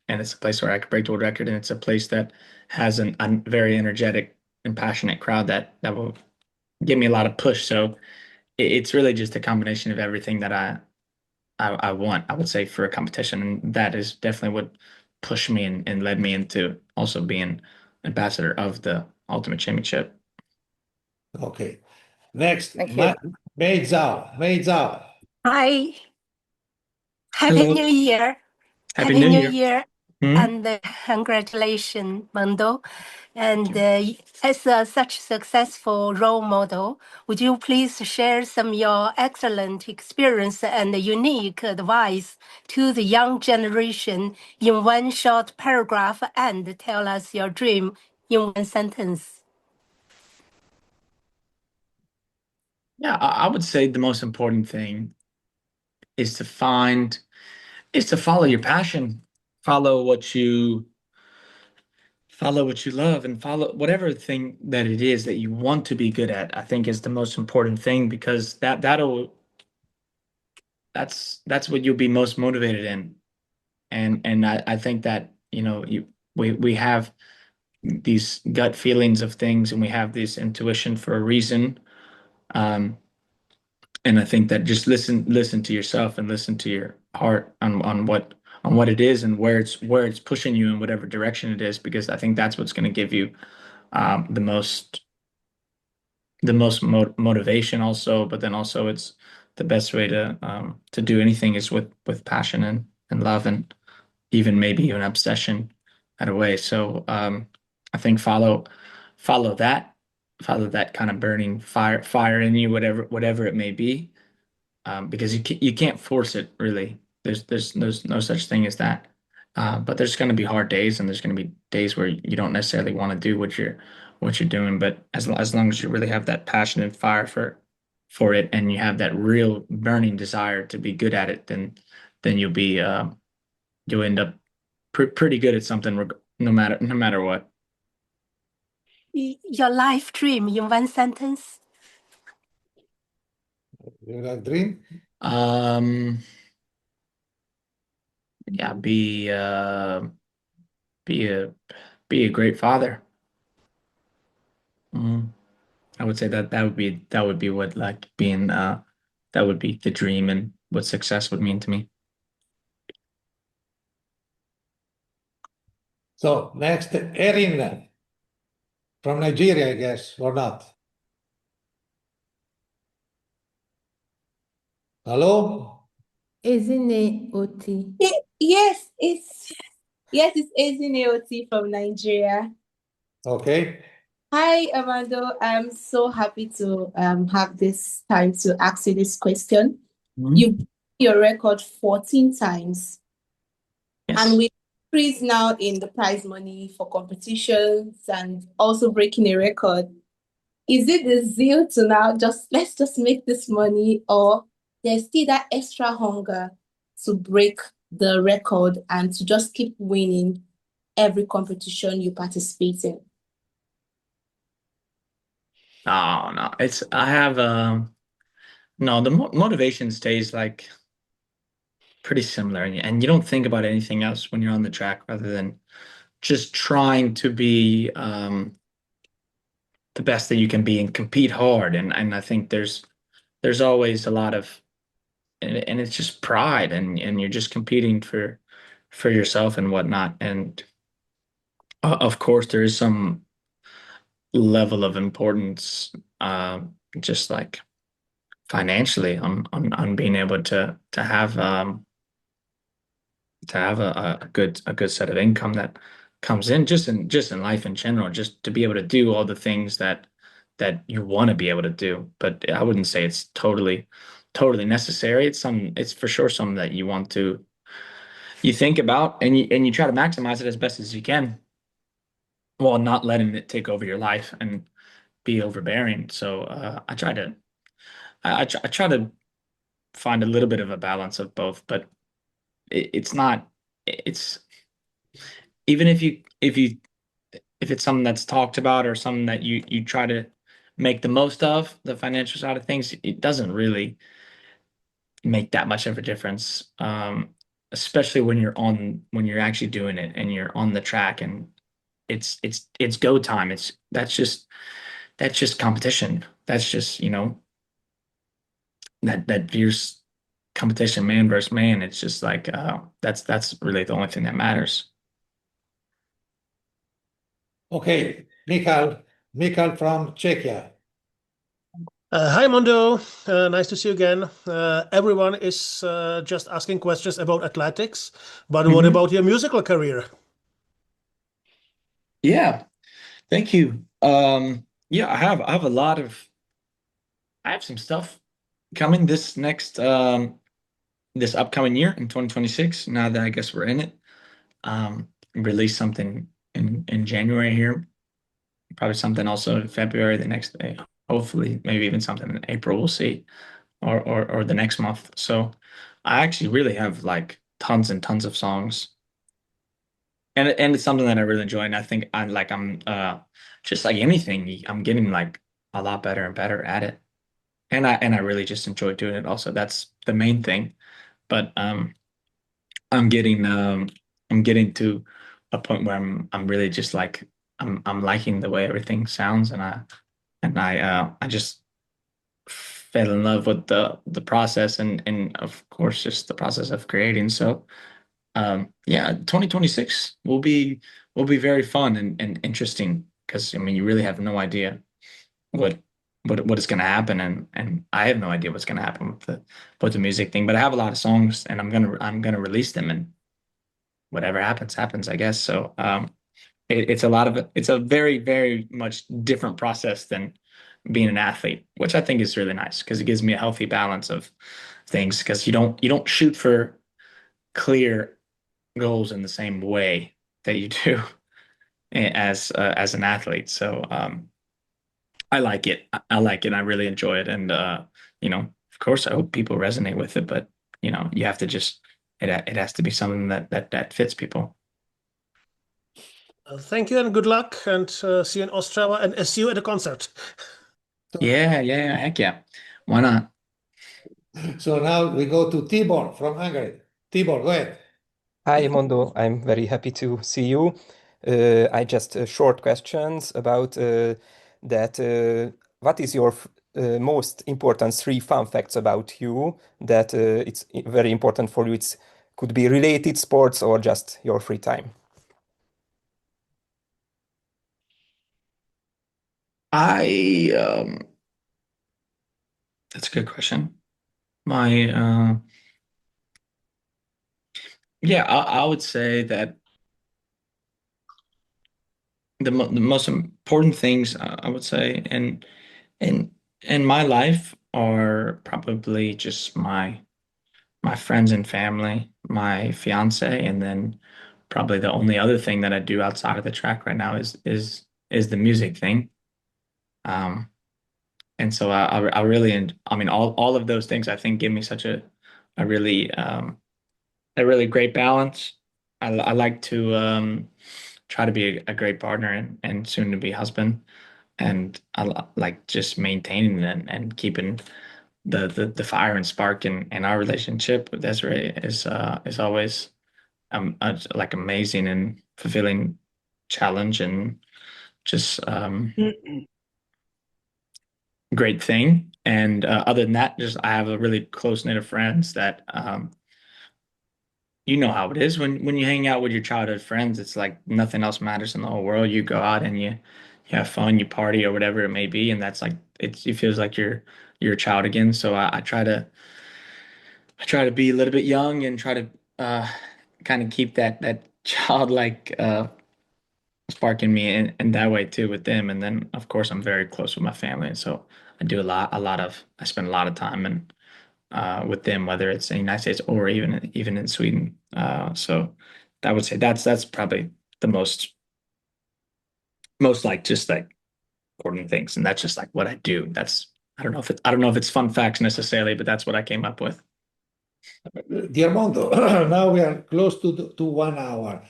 and it's a place where I can break the world record, and it's a place that has a very energetic and passionate crowd that will give me a lot of push. So it's really just a combination of everything that I want, I would say, for a competition, and that is definitely what pushed me and led me into also being ambassador of the Ultimate Championship. Okay. Next, Thank you. Mei Zhao. Hi. Happy Hello. New Year. Happy New Year. And congratulations, Mondo. And as such successful role model, would you please share some of your excellent experience and unique advice to the young generation in one short paragraph, and tell us your dream in one sentence? Yeah, I would say the most important thing is to follow your passion, follow what you love, and follow whatever thing that it is that you want to be good at. I think is the most important thing, because that's what you'll be most motivated in. And I think that, we have these gut feelings of things, and we have this intuition for a reason. And I think that just listen to yourself and listen to your heart on what it is and where it's pushing you in whatever direction it is, because I think that's what's going to give you the most motivation also. But then also it's the best way to do anything is with passion and love, and even maybe even obsession in a way. So I think follow that kind of burning fire in you, whatever it may be. Because you can't force it, really. There's no such thing as that. But there's going to be hard days, and there's going to be days where you don't necessarily want to do what you're doing. But as long as you really have that passion and fire for it, and you have that real burning desire to be good at it, then you'll end up pretty good at something, no matter what. Your life dream in one sentence? Your dream? Yeah, be a great father. I would say that would be what, like, being that would be the dream, and what success would mean to me. So next, Erin from Nigeria, I guess, or not? Hello? Ezine Oti. Yes, it's Ezine Oti from Nigeria. Okay. Hi, Amando. I'm so happy to have this time to ask you this question. You broke your record 14 times. Yes. And with increase now in the prize money for competitions and also breaking a record. Is it the zeal to now let's just make this money, or there's still that extra hunger to break the record and to just keep winning every competition you participate in? No, I have no, the motivation stays like pretty similar, and you don't think about anything else when you're on the track rather than just trying to be the best that you can be and compete hard. And I think there's always a lot of and it's just pride, and you're just competing for yourself and whatnot. And of course there is some level of importance, just like financially on being able to have a good set of income that comes in just in life in general, just to be able to do all the things that you want to be able to do. But I wouldn't say it's totally necessary. It's for sure something that you think about, and you try to maximize it as best as you can while not letting it take over your life and be overbearing. So I try to find a little bit of a balance of both, but it's not it's even if it's something that's talked about or something that you try to make the most of, the financial side of things, it doesn't really make that much of a difference, especially when you're actually doing it and you're on the track and it's go time. That's just competition. That's just, that fierce competition, man versus man. It's just like that's really the only thing that matters. Okay, Michal from Czechia. Hi, Mondo. Nice to see you again. Everyone is just asking questions about athletics, but what about your musical career? Yeah, thank you. Yeah, I have some stuff coming this upcoming year in 2026. Now that I guess we're in it, release something in January here, probably something also in February the next day. Hopefully, maybe even something in April. We'll see, or the next month. So I actually really have like tons and tons of songs, and it's something that I really enjoy. And I think I'm just like anything, I'm getting like a lot better and better at it, and I really just enjoy doing it. Also, that's the main thing. But I'm getting to a point where I'm really just like I'm liking the way everything sounds, and I just fell in love with the process and of course just the process of creating. So yeah, 2026 will be very fun and interesting, because I mean you really have no idea what is going to happen, and I have no idea what's going to happen with the music thing. But I have a lot of songs, and I'm gonna release them, and whatever happens, I guess. So it's a very, very much different process than being an athlete, which I think is really nice because it gives me a healthy balance of things, because you don't shoot for clear goals in the same way that you do as an athlete. So I like it. I like it. I really enjoy it. And of course I hope people resonate with it, but you have to just it has to be something that fits people. Thank you and good luck, and see you in Ostrava, and see you at the concert. Yeah, heck yeah. Why not? So now we go to Tibor from Hungary. Tibor, go ahead. Hi, Mondo. I'm very happy to see you. I just short questions about that. What is your most important 3 fun facts about you that it's very important for you? It could be related sports or just your free time. That's a good question. Yeah, I would say that the most important things, I would say in my life are probably just my friends and family, my fiance, and then probably the only other thing that I do outside of the track right now is the music thing. And so I really, I mean, all of those things I think give me such a really great balance. I like to try to be a great partner and soon to be husband, and I like just maintaining and keeping the fire and spark in our relationship with Desiree is always like amazing and fulfilling challenge and just great thing. And other than that, just I have a really close knit of friends that you know how it is when you hang out with your childhood friends. It's like nothing else matters in the whole world. You go out and you have fun, you party or whatever it may be, and that's like it feels like you're a child again. So I try to be a little bit young and try to kind of keep that childlike spark in me in that way too with them. And then of course I'm very close with my family, and so I do I spend a lot of time and with them, whether it's in the United States or even in Sweden. So I would say that's probably the most like just like important things, and that's just like what I do. That's I don't know if it's fun facts necessarily, but that's what I came up with. Dear Mondo, now we are close to 1 hour.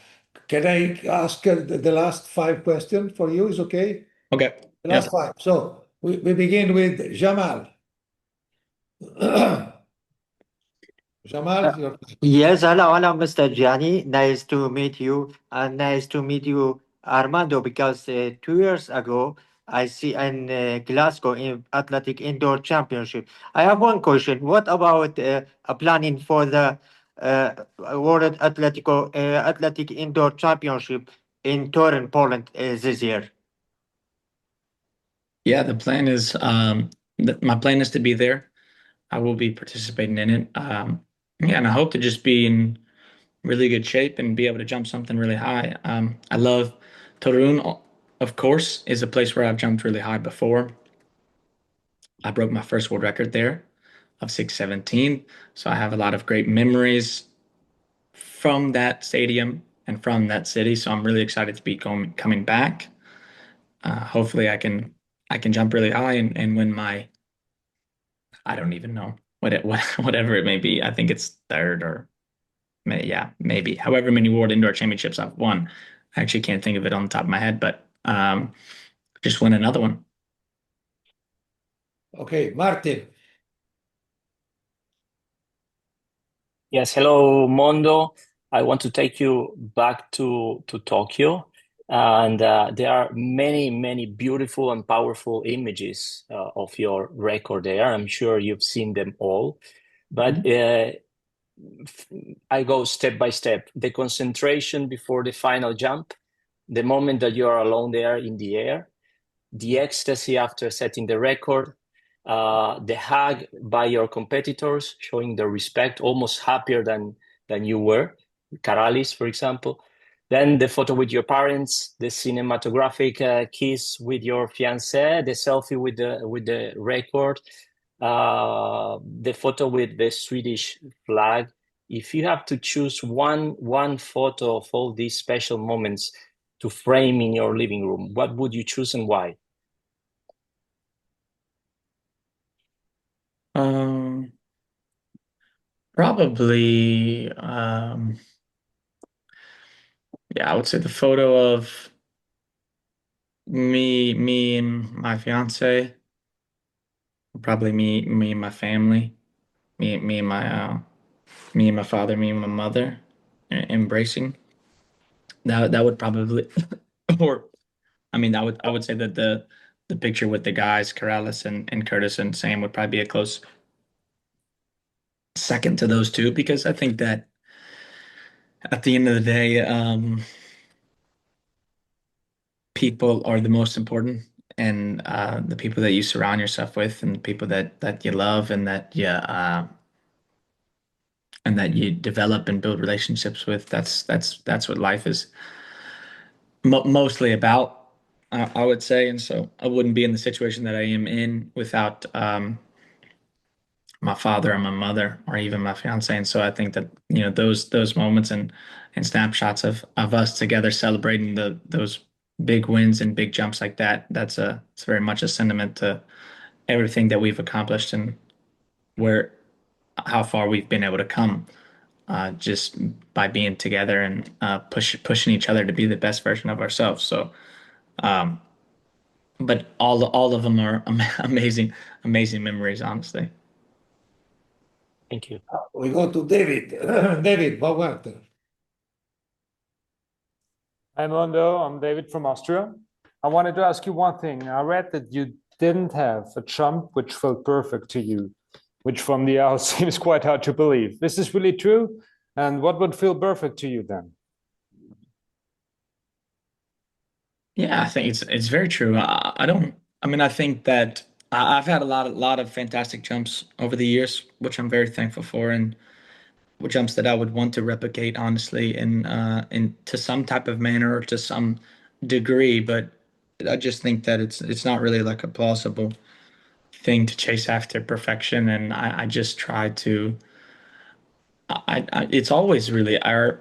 Can I ask the last 5 questions for you? Is okay? Okay. The last 5. So we begin with Jamal. Jamal, yes, hello, Mr. Gianni. Nice to meet you, and nice to meet you, Armando. Because 2 years ago, I see in Glasgow in Athletic Indoor Championship. I have one question. What about planning for the World Athletic Indoor Championship in Torun, Poland this year? Yeah, the plan is my plan is to be there. I will be participating in it. Yeah, and I hope to just be in really good shape and be able to jump something really high. I love Torun, of course, is a place where I've jumped really high before. I broke my first world record there of 617. So I have a lot of great memories from that stadium and from that city. So I'm really excited to be coming back. Hopefully I can jump really high and win my, I don't even know whatever it may be. I think it's third or maybe however many World Indoor Championships I've won. I actually can't think of it on the top of my head, but just win another one. Okay, Martin. Yes, hello, Mondo. I want to take you back to Tokyo. And there are many beautiful and powerful images of your record there. I'm sure you've seen them all. But I go step by step. The concentration before the final jump, the moment that you are alone there in the air, the ecstasy after setting the record, the hug by your competitors, showing the respect, almost happier than you were, Karalis, for example. Then the photo with your parents, the cinematographic kiss with your fiancé, the selfie with the record, the photo with the Swedish flag. If you have to choose one photo of all these special moments to frame in your living room, what would you choose and why? Probably, yeah, I would say the photo of me and my fiance, probably me and my family, me and my father, me and my mother, embracing. That would probably, or I mean, I would say that the picture with the guys, Karalis and Curtis and Sam would probably be a close second to those two, because I think that at the end of the day, people are the most important, and the people that you surround yourself with, and the people that you love, and that you develop and build relationships with. That's what life is mostly about, I would say. And so I wouldn't be in the situation that I am in without my father and my mother, or even my fiance. And so I think that, those moments and snapshots of us together celebrating those big wins and big jumps like that, it's very much a sentiment to everything that we've accomplished and how far we've been able to come, just by being together and pushing each other to be the best version of ourselves. So, but all of them are amazing memories, honestly. Thank you. We go to David. David, Bauerter. Hi, Mondo. I'm David from Austria. I wanted to ask you one thing. I read that you didn't have a jump which felt perfect to you, which from the out seems quite hard to believe. Is this really true? And what would feel perfect to you then? Yeah, I think it's very true. I think that I've had a lot of fantastic jumps over the years, which I'm very thankful for, and jumps that I would want to replicate, honestly, in to some type of manner or to some degree. But I just think that it's not really like a plausible thing to chase after perfection, and I just try to. It's always really I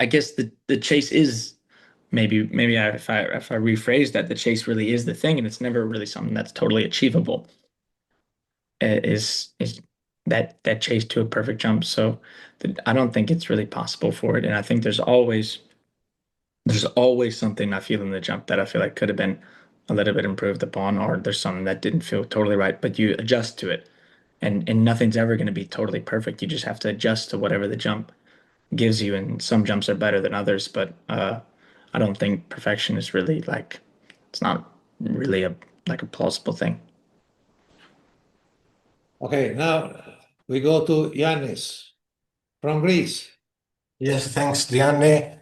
guess the chase is maybe if I rephrase that, the chase really is the thing, and it's never really something that's totally achievable. Is that chase to a perfect jump? So I don't think it's really possible for it, and I think there's always something I feel in the jump that I feel like could have been a little bit improved upon, or there's something that didn't feel totally right, but you adjust to it, and nothing's ever going to be totally perfect. You just have to adjust to whatever the jump gives you, and some jumps are better than others, but I don't think perfection is really it's not really a plausible thing. Okay, now we go to Yannis from Greece. Yes, thanks, Gianni.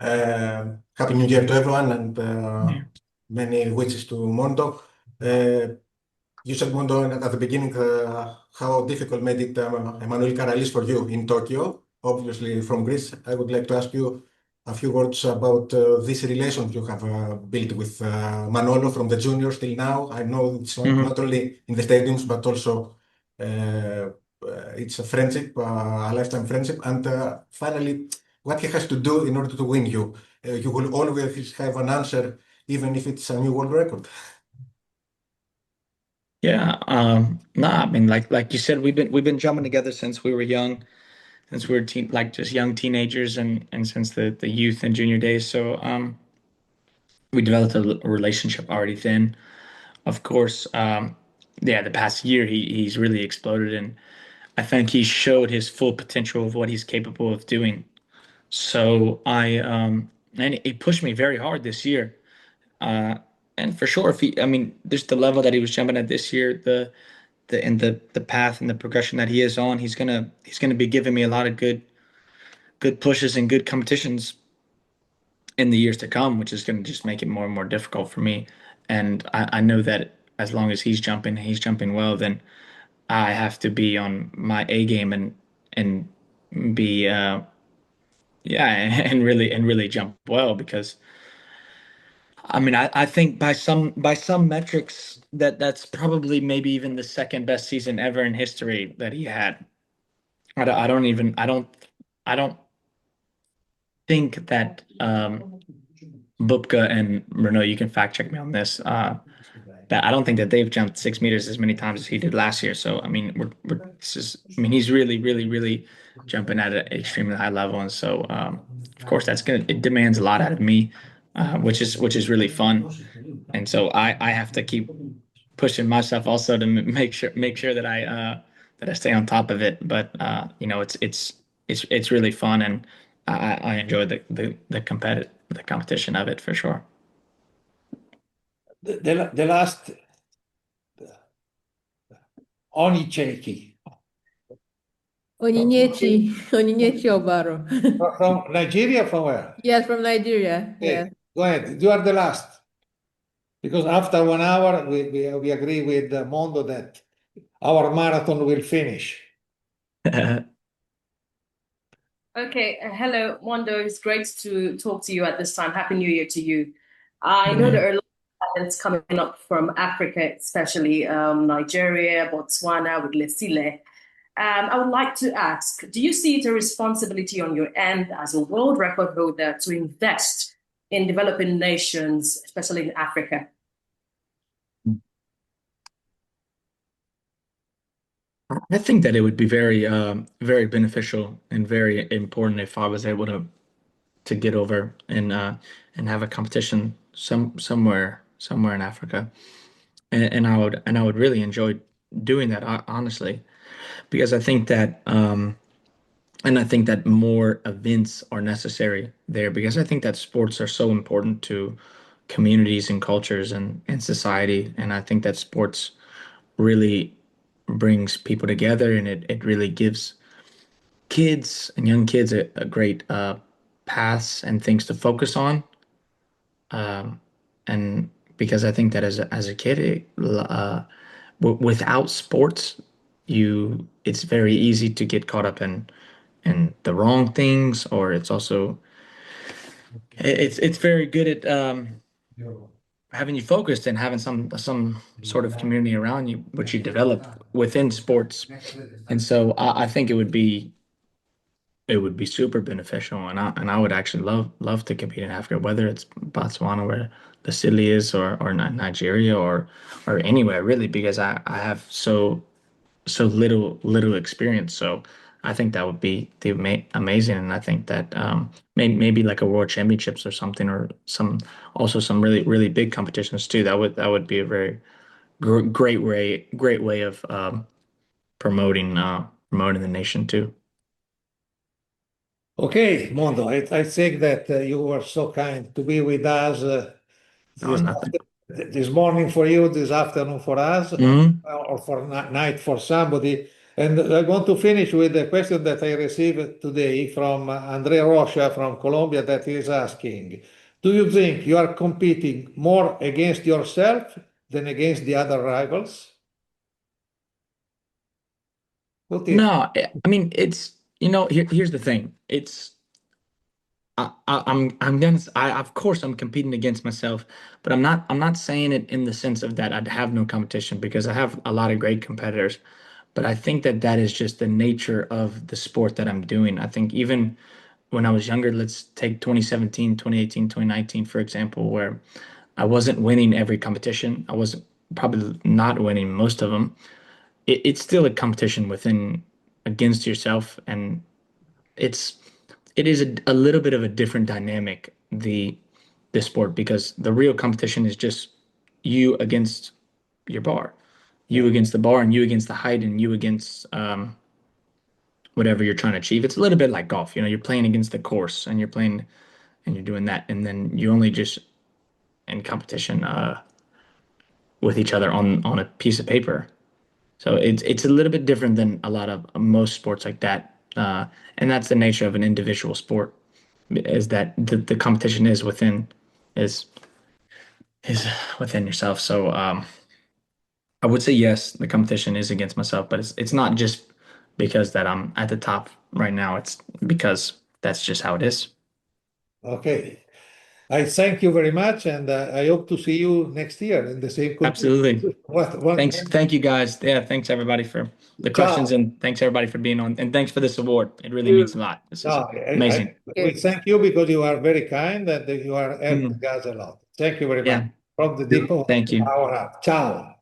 Happy New Year to everyone, and many wishes to Mondo. You said, Mondo, at the beginning how difficult made it Emanuel Karalis for you in Tokyo. Obviously, from Greece, I would like to ask you a few words about this relation you have built with Manolo from the juniors till now. I know it's not only in the stadiums, but also it's a friendship, a lifetime friendship. And finally, what he has to do in order to win you. You will always have an answer, even if it's a new world record. Yeah, no, I mean, like you said, we've been jumping together since we were young, since we were just young teenagers, and since the youth and junior days. So we developed a relationship already then. Of course, the past year he's really exploded, and I think he showed his full potential of what he's capable of doing. So and it pushed me very hard this year. And for sure, there's the level that he was jumping at this year, the path and the progression that he is on, he's gonna be giving me a lot of good pushes and good competitions in the years to come, which is gonna just make it more and more difficult for me. And I know that as long as he's jumping well, then I have to be on my A game and be and really jump well, because I think by some metrics that's probably maybe even the second best season ever in history that he had. I don't think that Bubka and Renault, you can fact check me on this. That I don't think that they've jumped 6 meters as many times as he did last year. So he's really jumping at an extremely high level, and so of course it demands a lot out of me, which is really fun, and so I have to keep pushing myself also to make sure that I stay on top of it. But it's really fun, and I enjoy the competition of it for sure. The last Onicheki. Onyinyechi Obaro. From Nigeria, from where? Yes, from Nigeria. Okay, Yeah. go ahead. You are the last. Because after 1 hour, we agree with Mondo that our marathon will finish. Okay, hello, Mondo. It's great to talk to you at this time. Happy New Year to you. I know there are a lot of talents coming up from Africa, especially Nigeria, Botswana with Lesile. I would like to ask, do you see it a responsibility on your end as a world record holder to invest in developing nations, especially in Africa? I think that it would be very, very beneficial and very important if I was able to get over and have a competition somewhere in Africa, and I would really enjoy doing that, honestly, because I think that and I think that more events are necessary there, because I think that sports are so important to communities and cultures and society, and I think that sports really brings people together, and it really gives kids and young kids a great paths and things to focus on. And because I think that as a kid, without sports, it's very easy to get caught up in the wrong things, or it's also it's very good at having you focused and having some sort of community around you, which you develop within sports. And so I think it would be super beneficial, and I would actually love to compete in Africa, whether it's Botswana, where the city is, or Nigeria, or anywhere really, because I have so little experience. So I think that would be amazing, and I think that maybe like a World Championships or something, or some really big competitions too. That would be a very great way of promoting the nation too. Okay, Mondo, I think that you were so kind to be with us this morning for you, this afternoon for us, or for night for somebody. And I want to finish with a question that I received today from Andre Rocha from Colombia, that is asking, do you think you are competing more against yourself than against the other rivals? No, I mean, it's, here's the thing. Of course I'm competing against myself, but I'm not saying it in the sense of that I'd have no competition, because I have a lot of great competitors. But I think that is just the nature of the sport that I'm doing. I think even when I was younger, let's take 2017, 2018, 2019, for example, where I wasn't winning every competition. I was probably not winning most of them. It's still a competition against yourself, and it is a little bit of a different dynamic, the sport, because the real competition is just you against your bar, you against the bar, and you against the height, and you against whatever you're trying to achieve. It's a little bit like golf. You're playing against the course, and you're playing and you're doing that, and then you only just in competition with each other on a piece of paper. So it's a little bit different than a lot of most sports like that, and that's the nature of an individual sport, is that the competition is within yourself. So I would say yes, the competition is against myself, but it's not just because that I'm at the top right now. It's because that's just how it is. Okay. I thank you very much, and I hope to see you next year in the same competition. Absolutely. Thanks. Thank you, guys. Yeah, thanks everybody for the questions, and thanks everybody for being on, and thanks for this award. It really means a lot. This is amazing. We thank you because you are very kind and you are helping us a lot. Thank you very much. From the deep of our heart. Ciao.